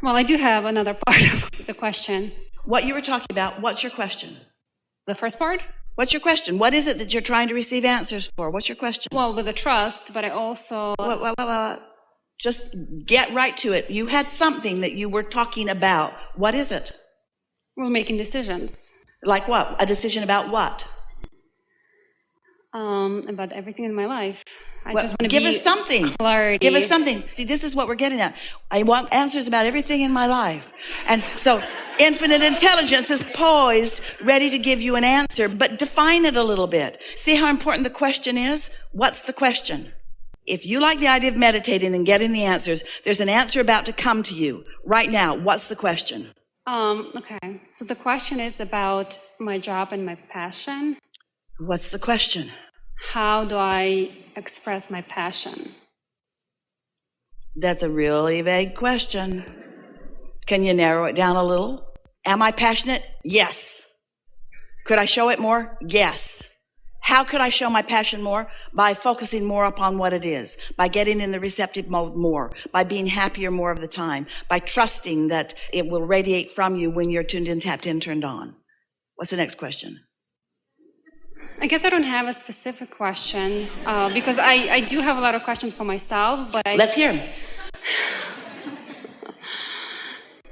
Well, I do have another part of the question. What you were talking about, what's your question? The first part? What's your question? What is it that you're trying to receive answers for? What's your question? Well, with the trust, but I also... Just get right to it. You had something that you were talking about. What is it? We're making decisions. Like what? A decision about what? About everything in my life. I just want to give us something. Clarity. Give us something. See, this is what we're getting at. I want answers about everything in my life. And so infinite intelligence is poised, ready to give you an answer, but define it a little bit. See how important the question is? What's the question? If you like the idea of meditating and getting the answers, there's an answer about to come to you right now. What's the question? Okay. So the question is about my job and my passion. What's the question? How do I express my passion? That's a really vague question. Can you narrow it down a little? Am I passionate? Yes. Could I show it more? Yes. How could I show my passion more? By focusing more upon what it is, by getting in the receptive mode more, by being happier more of the time, by trusting that it will radiate from you when you're tuned in, tapped in, turned on. What's the next question? I guess I don't have a specific question because I do have a lot of questions for myself, but Let's hear them.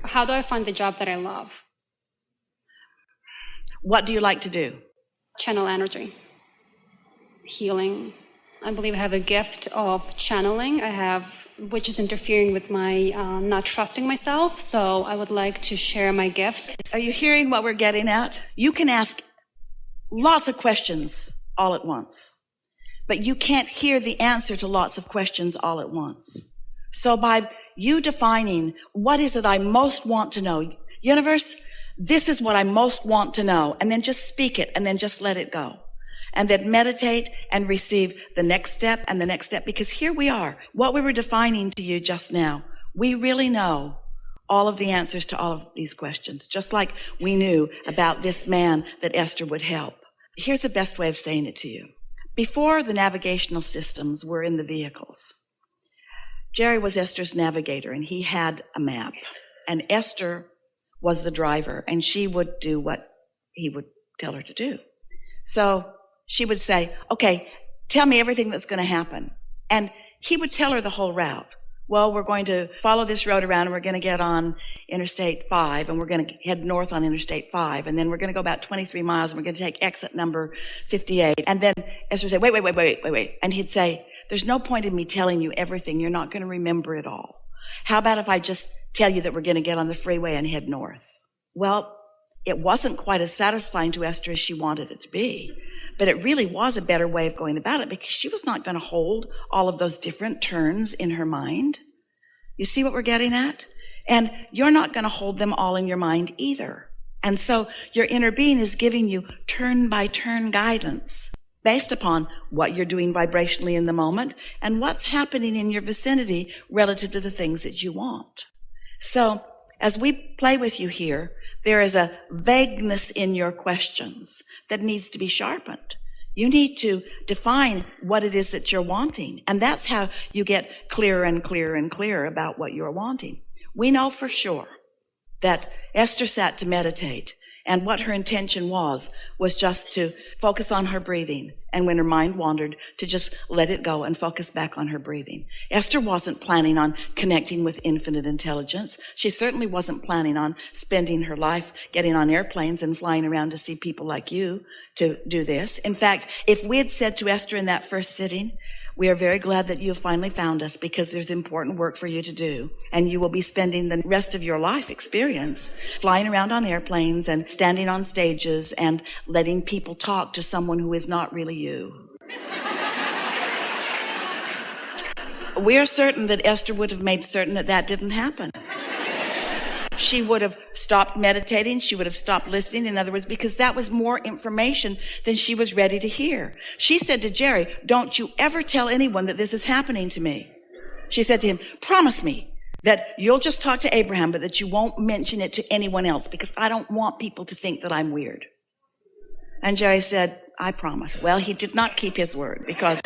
How do I find the job that I love? What do you like to do? Channel energy. Healing. I believe I have a gift of channeling. Which is interfering with my not trusting myself. So I would like to share my gift. Are you hearing what we're getting at? You can ask lots of questions all at once, but you can't hear the answer to lots of questions all at once. So by you defining what is it I most want to know, universe, this is what I most want to know, and then just speak it and then just let it go. And then meditate and receive the next step and the next step, because here we are. What we were defining to you just now, we really know all of the answers to all of these questions, just like we knew about this man that Esther would help. Here's the best way of saying it to you. Before the navigational systems were in the vehicles, Jerry was Esther's navigator, and he had a map. And Esther was the driver, and she would do what he would tell her to do. So she would say, okay, tell me everything that's going to happen. And he would tell her the whole route. Well, we're going to follow this road around, and we're going to get on Interstate 5, and we're going to head north on Interstate 5, and then we're going to go about 23 miles, and we're going to take exit number 58. And then Esther would say, wait. And he'd say, there's no point in me telling you everything. You're not going to remember it all. How about if I just tell you that we're going to get on the freeway and head north? Well, it wasn't quite as satisfying to Esther as she wanted it to be, but it really was a better way of going about it, because she was not going to hold all of those different turns in her mind. You see what we're getting at? And you're not going to hold them all in your mind either. And so your inner being is giving you turn-by-turn guidance based upon what you're doing vibrationally in the moment and what's happening in your vicinity relative to the things that you want. So as we play with you here, there is a vagueness in your questions that needs to be sharpened. You need to define what it is that you're wanting. And that's how you get clearer and clearer and clearer about what you're wanting. We know for sure that Esther sat to meditate, and what her intention was just to focus on her breathing. And when her mind wandered, to just let it go and focus back on her breathing. Esther wasn't planning on connecting with infinite intelligence. She certainly wasn't planning on spending her life getting on airplanes and flying around to see people like you to do this. In fact, if we had said to Esther in that first sitting, we are very glad that you have finally found us, because there's important work for you to do. And you will be spending the rest of your life experience flying around on airplanes and standing on stages and letting people talk to someone who is not really you. We are certain that Esther would have made certain that that didn't happen. She would have stopped meditating. She would have stopped listening. In other words, because that was more information than she was ready to hear. She said to Jerry, don't you ever tell anyone that this is happening to me. She said to him, promise me that you'll just talk to Abraham, but that you won't mention it to anyone else, because I don't want people to think that I'm weird. And Jerry said, I promise. Well, he did not keep his word, because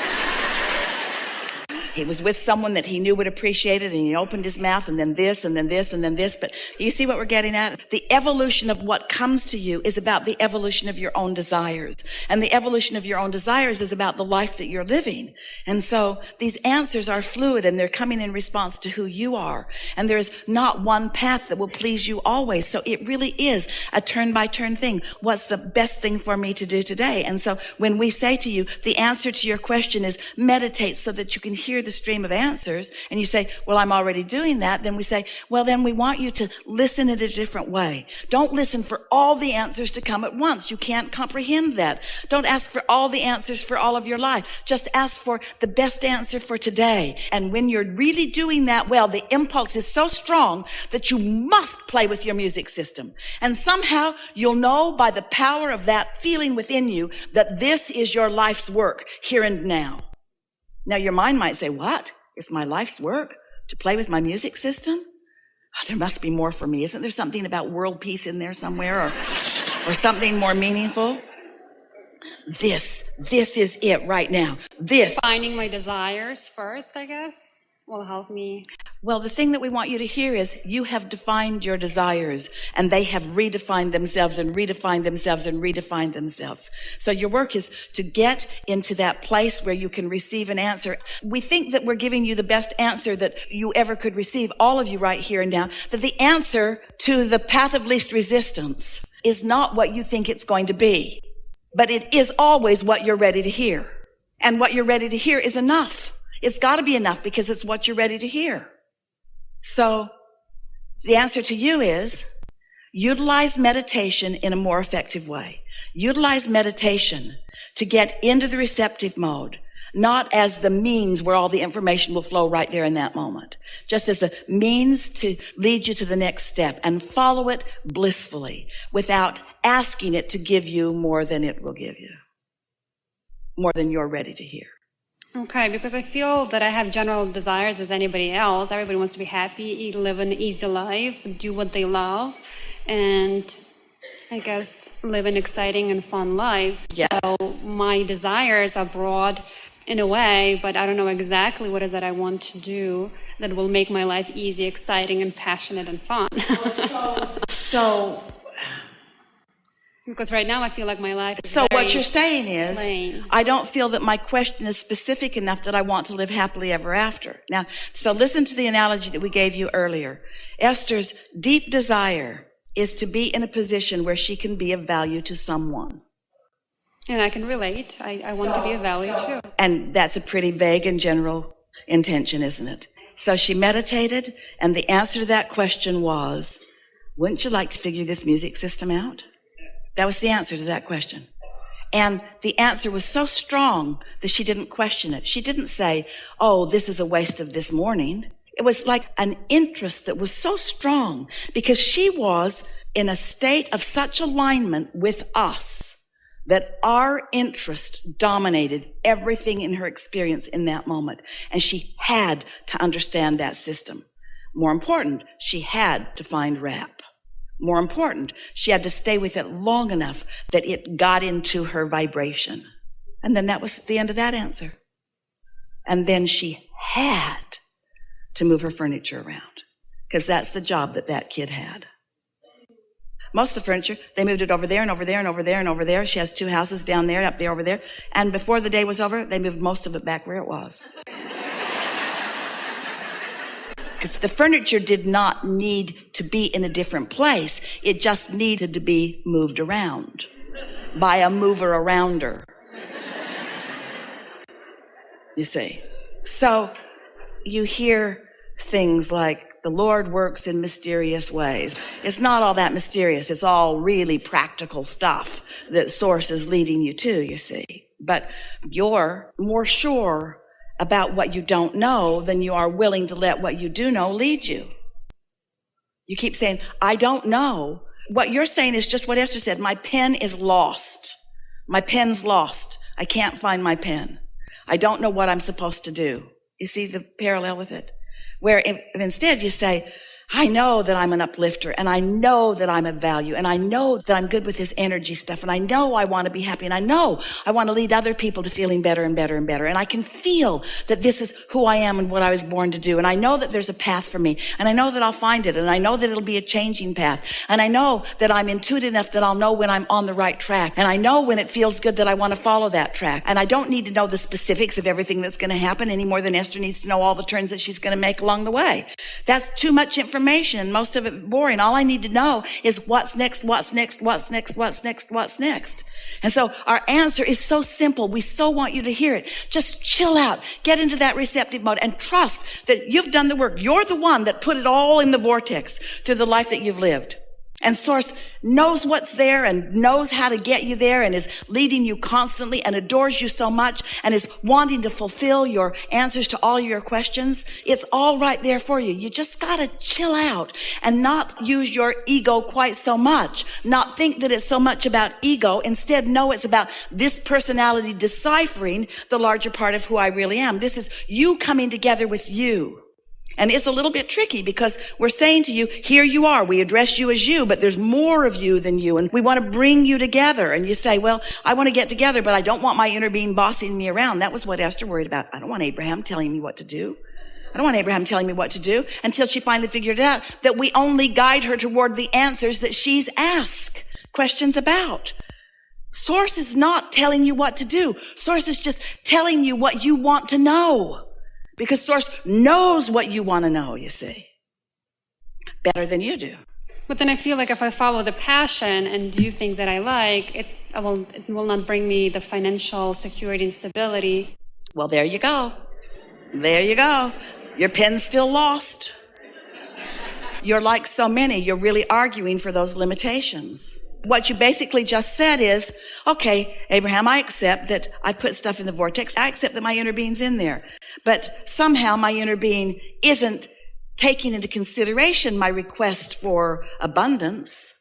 He was with someone that he knew would appreciate it, and he opened his mouth, and then this, and then this, and then this. But you see what we're getting at? The evolution of what comes to you is about the evolution of your own desires. And the evolution of your own desires is about the life that you're living. And so these answers are fluid, and they're coming in response to who you are. And there's not one path that will please you always. So it really is a turn-by-turn thing. What's the best thing for me to do today? And so when we say to you, the answer to your question is meditate so that you can hear the stream of answers, and you say, well, I'm already doing that, then we say, well, then we want you to listen in a different way. Don't listen for all the answers to come at once. You can't comprehend that. Don't ask for all the answers for all of your life. Just ask for the best answer for today. And when you're really doing that well, the impulse is so strong that you must play with your music system. And somehow you'll know by the power of that feeling within you that this is your life's work here and now. Now, your mind might say, what? It's my life's work to play with my music system? Oh, there must be more for me. Isn't there something about world peace in there somewhere, or something more meaningful? This is it right now. Finding my desires first, I guess, will help me. Well, the thing that we want you to hear is you have defined your desires, and they have redefined themselves and redefined themselves and redefined themselves. So your work is to get into that place where you can receive an answer. We think that we're giving you the best answer that you ever could receive, all of you right here and now, that the answer to the path of least resistance is not what you think it's going to be, but it is always what you're ready to hear. And what you're ready to hear is enough. It's got to be enough because it's what you're ready to hear. So the answer to you is utilize meditation in a more effective way. Utilize meditation to get into the receptive mode, not as the means where all the information will flow right there in that moment, just as the means to lead you to the next step, and follow it blissfully without asking it to give you more than it will give you, more than you're ready to hear. Okay, because I feel that I have general desires as anybody else. Everybody wants to be happy, live an easy life, do what they love, and I guess live an exciting and fun life. Yes. So my desires are broad in a way, but I don't know exactly what it is that I want to do that will make my life easy, exciting, and passionate and fun. So because right now I feel like my life is So very what you're saying is, plain. I don't feel that my question is specific enough that I want to live happily ever after. Now, so listen to the analogy that we gave you earlier. Esther's deep desire is to be in a position where she can be of value to someone. And I can relate. I want to be of value too. And that's a pretty vague and general intention, isn't it? So she meditated, and the answer to that question was, wouldn't you like to figure this music system out? That was the answer to that question. And the answer was so strong that she didn't question it. She didn't say, oh, this is a waste of this morning. It was like an interest that was so strong because she was in a state of such alignment with us that our interest dominated everything in her experience in that moment. And she had to understand that system. More important, she had to find rap. More important, she had to stay with it long enough that it got into her vibration. And then that was the end of that answer. And then she had to move her furniture around because that's the job that that kid had. Most of the furniture, they moved it over there and over there and over there and over there. She has 2 houses down there, up there, over there. And before the day was over, they moved most of it back where it was. Because the furniture did not need to be in a different place. It just needed to be moved around by a mover-arounder. You see. So you hear things like, the Lord works in mysterious ways. It's not all that mysterious. It's all really practical stuff that Source is leading you to, you see. But you're more sure about what you don't know than you are willing to let what you do know lead you. You keep saying, I don't know. What you're saying is just what Esther said. My pen is lost. My pen's lost. I can't find my pen. I don't know what I'm supposed to do. You see the parallel with it? Where if instead you say, I know that I'm an uplifter, and I know that I'm of value, and I know that I'm good with this energy stuff, and I know I want to be happy, and I know I want to lead other people to feeling better and better and better, and I can feel that this is who I am and what I was born to do, and I know that there's a path for me, and I know that I'll find it, and I know that it'll be a changing path, and I know that I'm intuitive enough that I'll know when I'm on the right track, and I know when it feels good that I want to follow that track, and I don't need to know the specifics of everything that's going to happen any more than Esther needs to know all the turns that she's going to make along the way. That's too much information, most of it boring. All I need to know is what's next, what's next, what's next, what's next, what's next. And so our answer is so simple. We so want you to hear it. Just chill out, get into that receptive mode, and trust that you've done the work. You're the one that put it all in the vortex through the life that you've lived. And Source knows what's there and knows how to get you there and is leading you constantly and adores you so much and is wanting to fulfill your answers to all your questions. It's all right there for you. You just got to chill out and not use your ego quite so much. Not think that it's so much about ego. Instead, know it's about this personality deciphering the larger part of who I really am. This is you coming together with you. And it's a little bit tricky because we're saying to you, here you are. We address you as you, but there's more of you than you. And we want to bring you together. And you say, well, I want to get together, but I don't want my inner being bossing me around. That was what Esther worried about. I don't want Abraham telling me what to do. I don't want Abraham telling me what to do, until she finally figured out that we only guide her toward the answers that she's asked questions about. Source is not telling you what to do. Source is just telling you what you want to know. Because Source knows what you want to know, you see, better than you do. But then I feel like if I follow the passion and do things that I like, it will not bring me the financial security and stability. Well, there you go. There you go. Your pen's still lost. You're like so many. You're really arguing for those limitations. What you basically just said is, okay, Abraham, I accept that I put stuff in the vortex. I accept that my inner being's in there. But somehow my inner being isn't taking into consideration my request for abundance.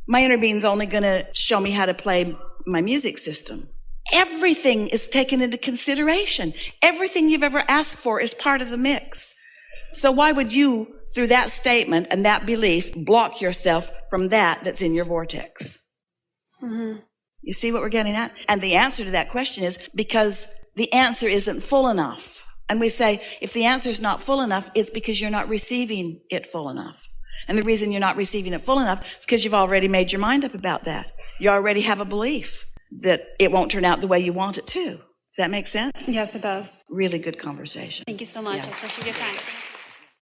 My inner being's only going to show me how to play my music system. Everything is taken into consideration. Everything you've ever asked for is part of the mix. So why would you, through that statement and that belief, block yourself from that's in your vortex? Mm-hmm. You see what we're getting at? And the answer to that question is because the answer isn't full enough. And we say, if the answer is not full enough, it's because you're not receiving it full enough. And the reason you're not receiving it full enough is because you've already made your mind up about that. You already have a belief that it won't turn out the way you want it to. Does that make sense? Yes, it does. Really good conversation. Thank you so much. Yeah. I appreciate your time.